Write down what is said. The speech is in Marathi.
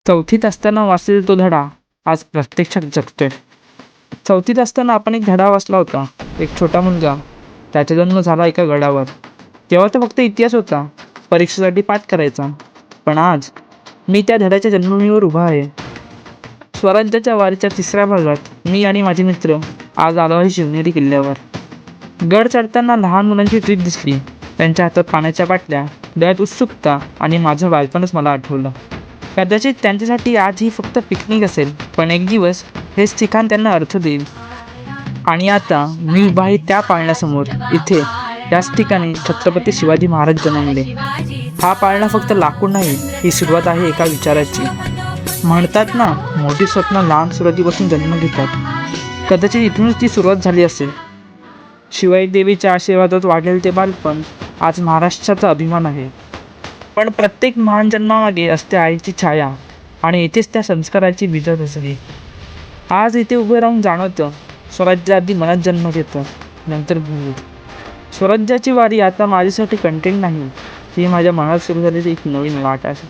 चौथीत असताना वाचलेला तो धडा आज प्रत्यक्षात जगतोय. चौथीत असताना आपण एक धडा वाचला होता. एक छोटा मुलगा, त्याचा जन्म झाला एका गडावर. तेव्हा तो फक्त इतिहास होता, परीक्षेसाठी पाठ करायचा. पण आज मी त्या धड्याच्या जन्मभूमीवर उभा आहे. स्वराज्याच्या वारीच्या 3ऱ्या भागात मी आणि माझे मित्र आज आलो आहे शिवनेरी किल्ल्यावर. गड चढताना लहान मुलांची ट्रीप दिसली. त्यांच्या हातात पाण्याच्या बाटल्या, डोळ्यात उत्सुकता आणि माझं बालपणच मला आठवलं. कदाचित त्यांच्यासाठी आज ही फक्त पिकनिक असेल, पण एक दिवस हेच ठिकाण त्यांना अर्थ देईल. आणि आता मी उभा आहे त्या पाळण्यासमोर. इथे याच ठिकाणी छत्रपती शिवाजी महाराज जन्मले. हा पाळणा फक्त लाकूड नाही, ही सुरुवात आहे एका विचाराची. म्हणतात ना, मोठी स्वप्न लहान सुरुवातीपासून जन्म घेतात. कदाचित इथूनच ती सुरुवात झाली असेल. शिवाई देवीच्या आशीर्वादात वाढलेले ते बालपण आज महाराष्ट्राचा अभिमान आहे. पण प्रत्येक महान जन्मामागे असते आईची छाया, आणि इथेच त्या संस्काराची बीजं रुजली. आज इथे उभं राहून जाणवतं, स्वराज्याआधी मनात जन्म घेतं, नंतर भूमीत. स्वराज्याची वारी आता माझ्यासाठी कंटेंट नाही, ही माझ्या मनात सुरू झालेली एक नवीन वाट आहे.